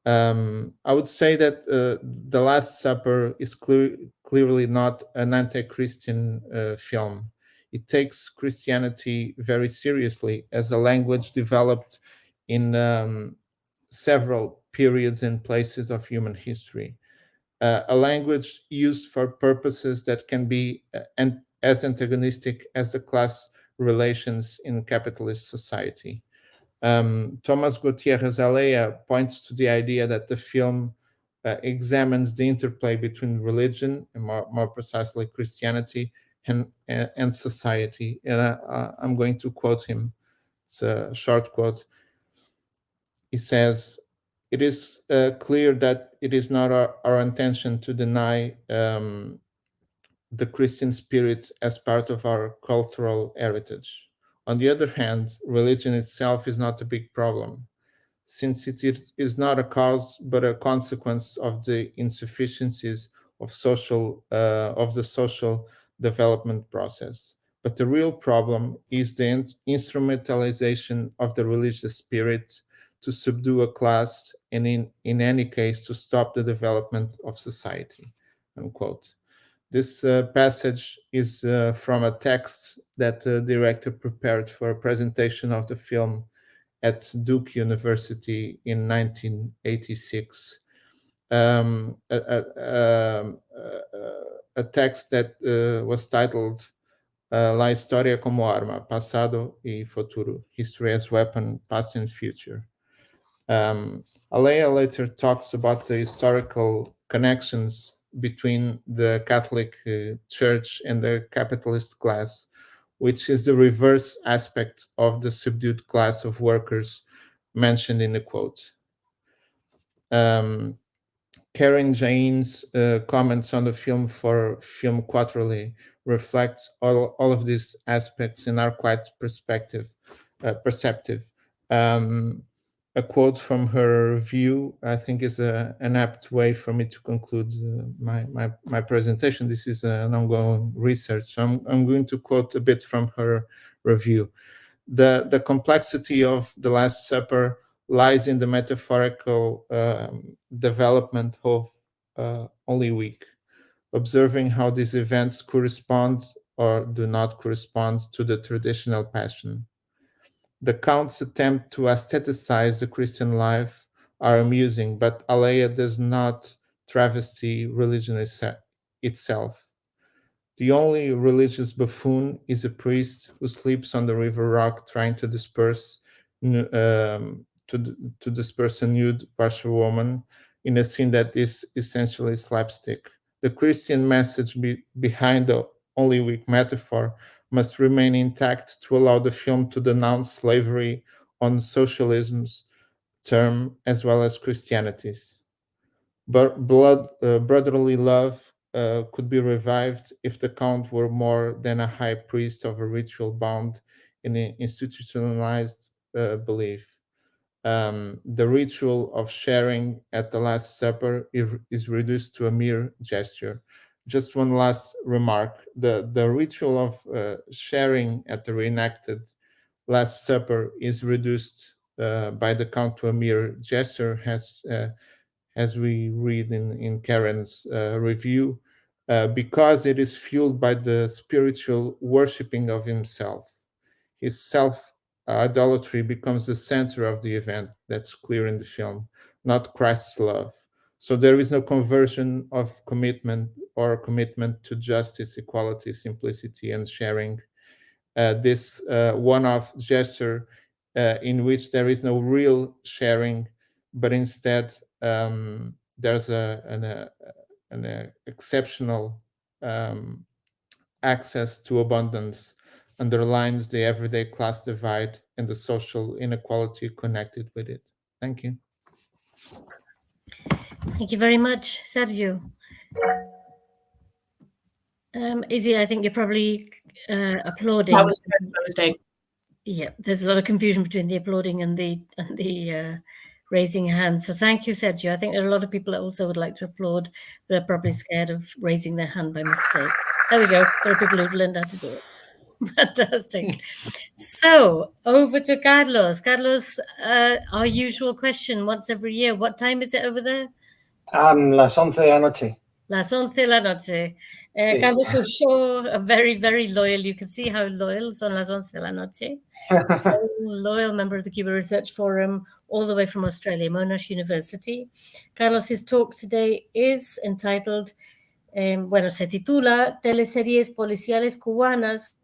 I would say that The Last Supper is clearly not an anti-Christian film. It takes Christianity very seriously as a language developed in several periods and places of human history. A language used for purposes that can be as antagonistic as the class relations in capitalist society. Thomas Gutierrez Alea points to the idea that the film examines the interplay between religion, and more precisely Christianity, and society. And I'm going to quote him. It's a short quote. He says, "It is clear that it is not our intention to deny the Christian spirit as part of our cultural heritage. On the other hand, religion itself is not a big problem, since it is not a cause but a consequence of the insufficiencies of the social development process. But the real problem is the instrumentalization of the religious spirit to subdue a class and in any case to stop the development of society, unquote. This passage is from a text that the director prepared for a presentation of the film at Duke University in 1986. A text that was titled La Historia como Arma, Pasado y Futuro, History as Weapon, Past and Future. Alea later talks about the historical connections between the Catholic Church and the capitalist class, which is the reverse aspect of the subdued class of workers mentioned in the quote. Karen Jain's comments on the film for Film Quattroli reflect all of these aspects and are quite perceptive. A quote from her review, I think, is an apt way for me to conclude my presentation. This is an ongoing research, so I'm going to quote a bit from her review. The complexity of The Last Supper lies in the metaphorical development of Holy Week, observing how these events correspond or do not correspond to the traditional Passion. The Count's attempt to aestheticize the Christian life are amusing, but Alea does not travesty religion itself. The only religious buffoon is a priest who sleeps on the river rock trying to disperse disperse a nude washerwoman in a scene that is essentially slapstick. The Christian message behind the Holy Week metaphor must remain intact to allow the film to denounce slavery on socialism's term as well as Christianity's. But brotherly love could be revived if the Count were more than a high priest of a ritual bound in an institutionalized belief. The ritual of sharing at the Last Supper is reduced to a mere gesture. Just one last remark. The ritual of sharing at the reenacted Last Supper is reduced by the Count to a mere gesture, as we read in Karen's review, because it is fueled by the spiritual worshipping of himself. His self-idolatry becomes the center of the event. That's clear in the film, not Christ's love. So there is no conversion of commitment or commitment to justice, equality, simplicity, and sharing. This one-off gesture in which there is no real sharing, but instead there's an exceptional access to abundance, underlines the everyday class divide and the social inequality connected with it. Thank you. Thank you very much, Sérgio. Izzy, I think you're probably applauding. That was a mistake. Yeah, there's a lot of confusion between the applauding and the raising hands. So thank you, Sérgio. I think there are a lot of people that also would like to applaud, but are probably scared of raising their hand by mistake. There we go. There are people who've learned how to do it. Fantastic. So over to Carlos. Carlos, our usual question once every year. What time is it over there? Las 11 de la noche. Las 11 de la noche. Carlos will show a very, very loyal. You can see how loyal son las 11 de la noche. Loyal member of the Cuba Research Forum, all the way from Australia, Monash University. Carlos's talk today is entitled, se titula Teleseries, policiales, cubanas,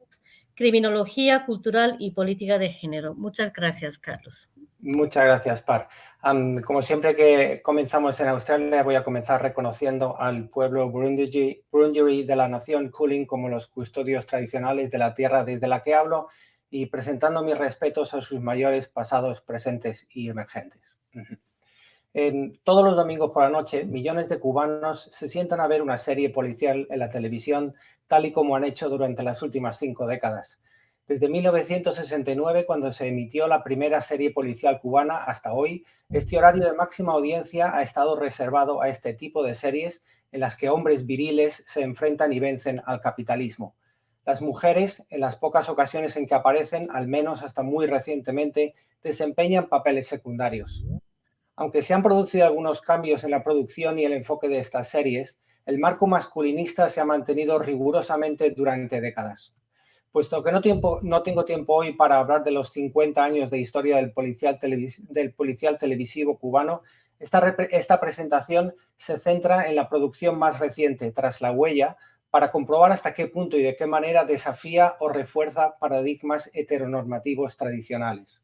criminología, cultural y política de género. Muchas gracias, Carlos. Muchas gracias, Par. Como siempre que comenzamos en Australia, voy a comenzar reconociendo al pueblo Wurundjeri de la nación Kulin como los custodios tradicionales de la tierra desde la que hablo y presentando mis respetos a sus mayores pasados, presentes y emergentes. Todos los domingos por la noche, millones de cubanos se sientan a ver una serie policial en la televisión, tal y como han hecho durante las últimas 5 décadas. Desde 1969, cuando se emitió la primera serie policial cubana, hasta hoy, este horario de máxima audiencia ha estado reservado a este tipo de series en las que hombres viriles se enfrentan y vencen al capitalismo. Las mujeres, en las pocas ocasiones en que aparecen, al menos hasta muy recientemente, desempeñan papeles secundarios. Aunque se han producido algunos cambios en la producción y el enfoque de estas series, el marco masculinista se ha mantenido rigurosamente durante décadas. Puesto que no tengo tiempo hoy para hablar de los 50 años de historia del policial televisivo cubano, esta presentación se centra en la producción más reciente, Tras la huella, para comprobar hasta qué punto y de qué manera desafía o refuerza paradigmas heteronormativos tradicionales.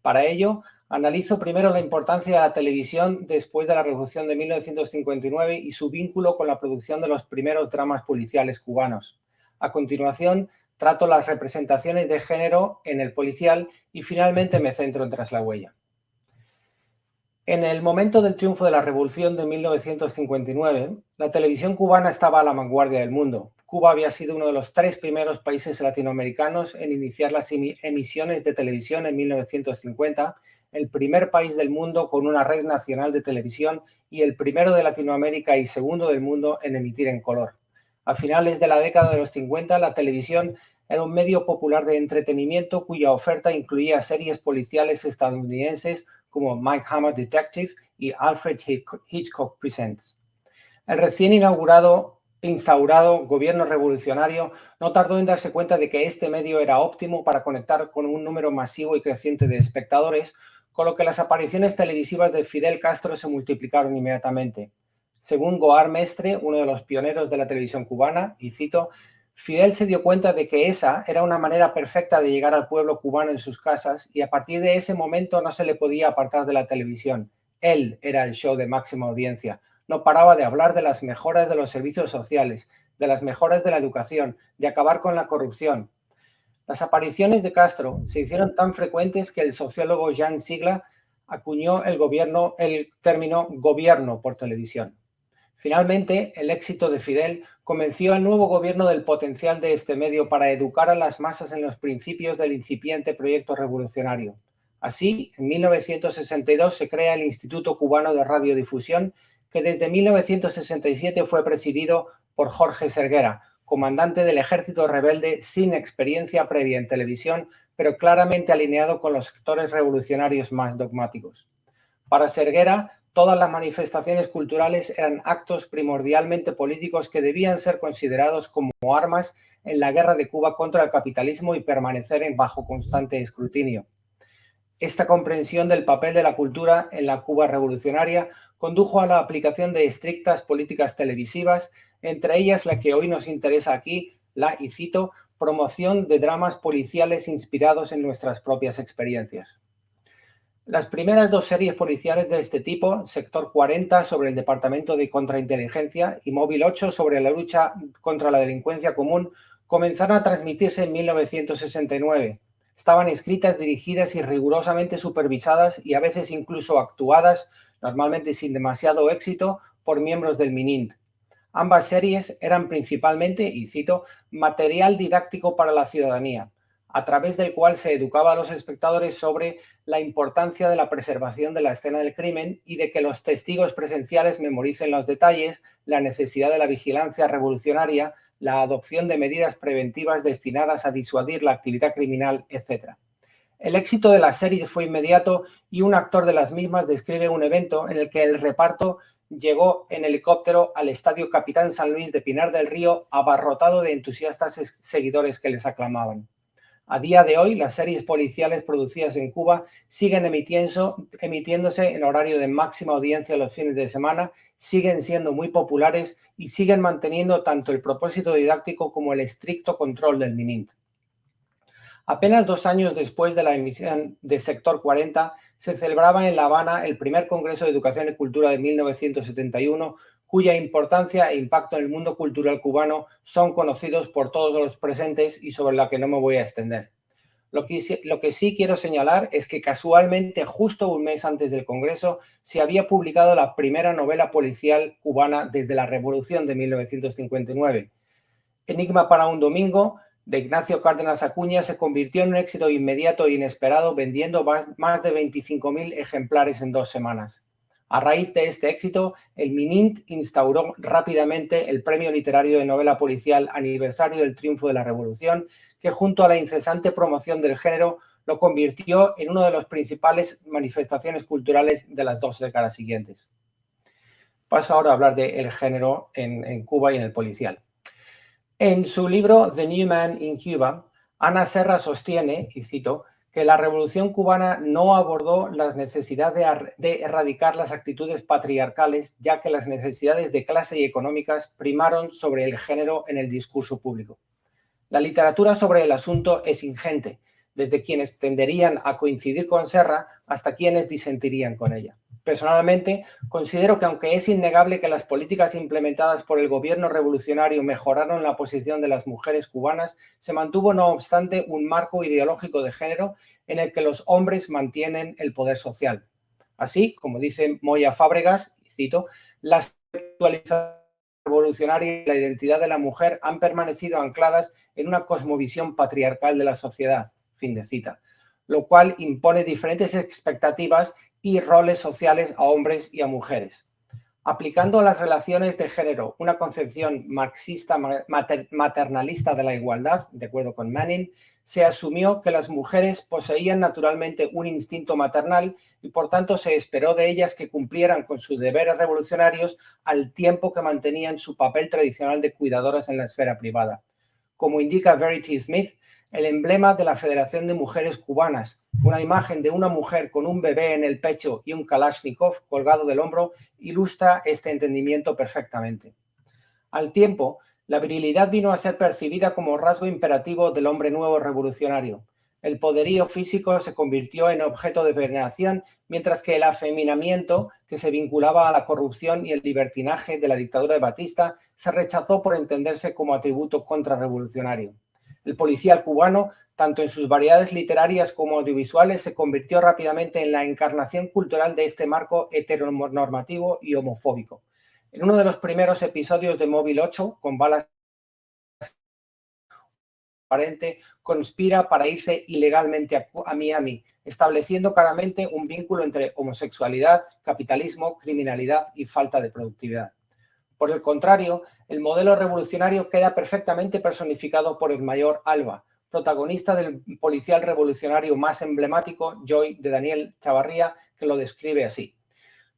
Para ello, analizo primero la importancia de la televisión después de la Revolución de 1959 y su vínculo con la producción de los primeros dramas policiales cubanos. A continuación, trato las representaciones de género en el policial y finalmente me centro en Tras la huella. En el momento del triunfo de la Revolución de 1959, la televisión cubana estaba a la vanguardia del mundo. Cuba había sido uno de los 3 primeros países latinoamericanos en iniciar las emisiones de televisión en 1950, el primer país del mundo con una red nacional de televisión y el primero de Latinoamérica y segundo del mundo en emitir en color. A finales de la década de los 50, la televisión era un medio popular de entretenimiento cuya oferta incluía series policiales estadounidenses como Mike Hammer Detective y Alfred Hitchcock Presents. El recién instaurado gobierno revolucionario no tardó en darse cuenta de que este medio era óptimo para conectar con un número masivo y creciente de espectadores, con lo que las apariciones televisivas de Fidel Castro se multiplicaron inmediatamente. Según Goar Mestre, uno de los pioneros de la televisión cubana, y cito, Fidel se dio cuenta de que esa era una manera perfecta de llegar al pueblo cubano en sus casas y a partir de ese momento no se le podía apartar de la televisión. Él era el show de máxima audiencia. No paraba de hablar de las mejoras de los servicios sociales, de las mejoras de la educación, de acabar con la corrupción. Las apariciones de Castro se hicieron tan frecuentes que el sociólogo Jan Sigla acuñó el término gobierno por televisión. Finalmente, el éxito de Fidel convenció al nuevo gobierno del potencial de este medio para educar a las masas en los principios del incipiente proyecto revolucionario. Así, en 1962 se crea el Instituto Cubano de Radiodifusión, que desde 1967 fue presidido por Jorge Serguera, comandante del ejército rebelde sin experiencia previa en televisión, pero claramente alineado con los sectores revolucionarios más dogmáticos. Para Serguera, todas las manifestaciones culturales eran actos primordialmente políticos que debían ser considerados como armas en la guerra de Cuba contra el capitalismo y permanecer bajo constante escrutinio. Esta comprensión del papel de la cultura en la Cuba revolucionaria condujo a la aplicación de estrictas políticas televisivas, entre ellas la que hoy nos interesa aquí, y cito, promoción de dramas policiales inspirados en nuestras propias experiencias. Las primeras 2 series policiales de este tipo, Sector 40 sobre el Departamento de Contrainteligencia y Móvil 8 sobre la lucha contra la delincuencia común, comenzaron a transmitirse en 1969. Estaban escritas, dirigidas y rigurosamente supervisadas y a veces incluso actuadas, normalmente sin demasiado éxito, por miembros del MININT. Ambas series eran principalmente, y cito, material didáctico para la ciudadanía, a través del cual se educaba a los espectadores sobre la importancia de la preservación de la escena del crimen y de que los testigos presenciales memoricen los detalles, la necesidad de la vigilancia revolucionaria, la adopción de medidas preventivas destinadas a disuadir la actividad criminal, etc. El éxito de la serie fue inmediato y un actor de las mismas describe un evento en el que el reparto llegó en helicóptero al Estadio Capitán San Luis de Pinar del Río abarrotado de entusiastas seguidores que les aclamaban. A día de hoy, las series policiales producidas en Cuba siguen emitiéndose en horario de máxima audiencia los fines de semana, siguen siendo muy populares y siguen manteniendo tanto el propósito didáctico como el estricto control del MININT. Apenas 2 años después de la emisión de Sector 40, se celebraba en La Habana el primer Congreso de Educación y Cultura de 1971, cuya importancia e impacto en el mundo cultural cubano son conocidos por todos los presentes y sobre la que no me voy a extender. Lo que sí quiero señalar es que casualmente, justo un mes antes del Congreso, se había publicado la primera novela policial cubana desde la Revolución de 1959. Enigma para un domingo de Ignacio Cárdenas Acuña se convirtió en un éxito inmediato e inesperado, vendiendo más de 25.000 ejemplares en 2 semanas. A raíz de este éxito, el MININT instauró rápidamente el Premio Literario de Novela Policial Aniversario del Triunfo de la Revolución, que junto a la incesante promoción del género lo convirtió en una de las principales manifestaciones culturales de las 2 décadas siguientes. Paso ahora a hablar del género en Cuba y en el policial. En su libro The New Man in Cuba, Ana Serra sostiene, y cito, que la Revolución cubana no abordó las necesidades de erradicar las actitudes patriarcales, ya que las necesidades de clase y económicas primaron sobre el género en el discurso público. La literatura sobre el asunto es ingente, desde quienes tenderían a coincidir con Serra hasta quienes disentirían con ella. Personalmente, considero que aunque es innegable que las políticas implementadas por el gobierno revolucionario mejoraron la posición de las mujeres cubanas, se mantuvo no obstante un marco ideológico de género en el que los hombres mantienen el poder social. Así, como dice Moya Fábregas, cito, la sexualización revolucionaria y la identidad de la mujer han permanecido ancladas en una cosmovisión patriarcal de la sociedad, fin de cita, lo cual impone diferentes expectativas y roles sociales a hombres y a mujeres. Aplicando a las relaciones de género una concepción marxista maternalista de la igualdad, de acuerdo con Manning, se asumió que las mujeres poseían naturalmente un instinto maternal y por tanto se esperó de ellas que cumplieran con sus deberes revolucionarios al tiempo que mantenían su papel tradicional de cuidadoras en la esfera privada. Como indica Verity Smith, el emblema de la Federación de Mujeres Cubanas, una imagen de una mujer con un bebé en el pecho y un Kalashnikov colgado del hombro, ilustra este entendimiento perfectamente. Al tiempo, la virilidad vino a ser percibida como rasgo imperativo del hombre nuevo revolucionario. El poderío físico se convirtió en objeto de veneración, mientras que el afeminamiento, que se vinculaba a la corrupción y el libertinaje de la dictadura de Batista, se rechazó por entenderse como atributo contrarrevolucionario. El policial cubano, tanto en sus variedades literarias como audiovisuales, se convirtió rápidamente en la encarnación cultural de este marco heteronormativo y homofóbico. En uno de los primeros episodios de Móvil 8, con balas aparente, conspira para irse ilegalmente a Miami, estableciendo claramente un vínculo entre homosexualidad, capitalismo, criminalidad y falta de productividad. Por el contrario, el modelo revolucionario queda perfectamente personificado por el mayor Alba, protagonista del policial revolucionario más emblemático, Joy, de Daniel Chavarría, que lo describe así.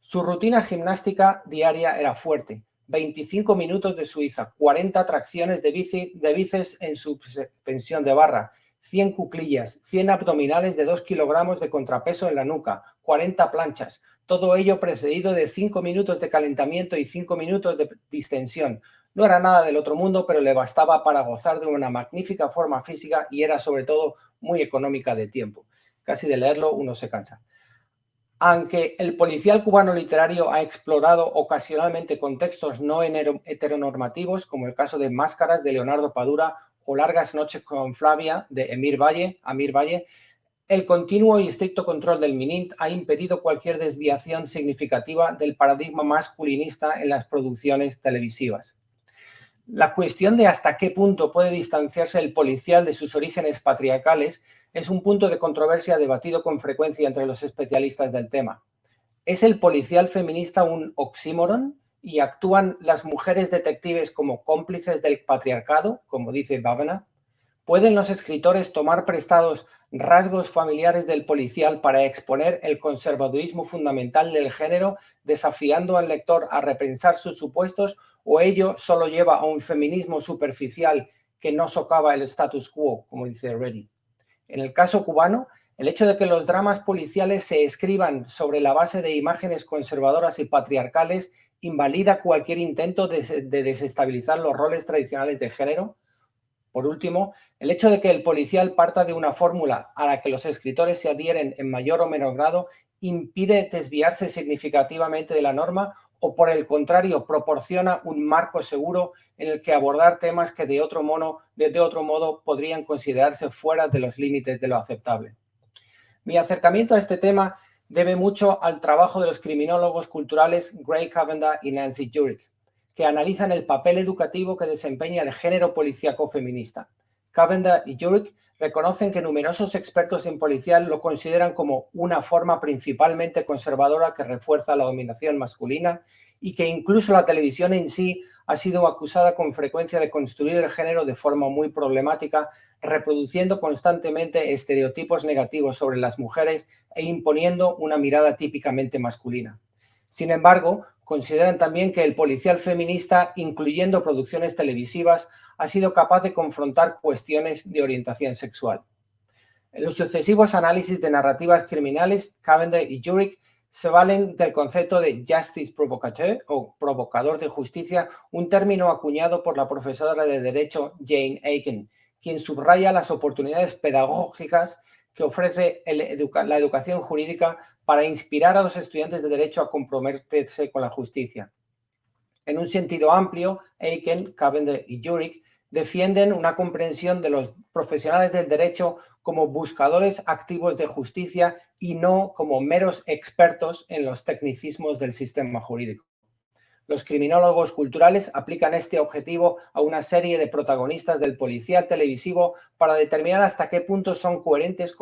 Su rutina gimnástica diaria era fuerte, 25 minutos de Suiza, 40 tracciones de bíceps en suspensión de barra, 100 cuclillas, 100 abdominales de 2 kilogramos de contrapeso en la nuca, 40 planchas, todo ello precedido de 5 minutos de calentamiento y 5 minutos de distensión. No era nada del otro mundo, pero le bastaba para gozar de una magnífica forma física y era sobre todo muy económica de tiempo. Casi de leerlo uno se cansa. Aunque el policial cubano literario ha explorado ocasionalmente contextos no heteronormativos, como el caso de Máscaras de Leonardo Padura o Largas noches con Flavia de Amir Valle, el continuo y estricto control del MININT ha impedido cualquier desviación significativa del paradigma masculinista en las producciones televisivas. La cuestión de hasta qué punto puede distanciarse el policial de sus orígenes patriarcales es un punto de controversia debatido con frecuencia entre los especialistas del tema. ¿Es el policial feminista un oxímoron y actúan las mujeres detectives como cómplices del patriarcado, como dice Bavana? ¿Pueden los escritores tomar prestados rasgos familiares del policial para exponer el conservadurismo fundamental del género, desafiando al lector a repensar sus supuestos, o ello solo lleva a un feminismo superficial que no socava el status quo, como dice Reddy? En el caso cubano, el hecho de que los dramas policiales se escriban sobre la base de imágenes conservadoras y patriarcales invalida cualquier intento de desestabilizar los roles tradicionales de género. Por último, el hecho de que el policial parta de una fórmula a la que los escritores se adhieren en mayor o menor grado impide desviarse significativamente de la norma o, por el contrario, proporciona un marco seguro en el que abordar temas que de otro modo podrían considerarse fuera de los límites de lo aceptable. Mi acercamiento a este tema debe mucho al trabajo de los criminólogos culturales Gray Cavenda y Nancy Jurek, que analizan el papel educativo que desempeña el género policíaco feminista. Cavendish y Jurek reconocen que numerosos expertos en policial lo consideran como una forma principalmente conservadora que refuerza la dominación masculina y que incluso la televisión en sí ha sido acusada con frecuencia de construir el género de forma muy problemática, reproduciendo constantemente estereotipos negativos sobre las mujeres e imponiendo una mirada típicamente masculina. Sin embargo, consideran también que el policial feminista, incluyendo producciones televisivas, ha sido capaz de confrontar cuestiones de orientación sexual. En los sucesivos análisis de narrativas criminales, Cavendish y Jurek se valen del concepto de justice provocateur o provocador de justicia, un término acuñado por la profesora de Derecho Jane Aiken, quien subraya las oportunidades pedagógicas que ofrece la educación jurídica para inspirar a los estudiantes de Derecho a comprometerse con la justicia. En un sentido amplio, Aiken, Cavendish y Jurek defienden una comprensión de los profesionales del derecho como buscadores activos de justicia y no como meros expertos en los tecnicismos del sistema jurídico. Los criminólogos culturales aplican este objetivo a una serie de protagonistas del policial televisivo para determinar hasta qué punto son coherentes con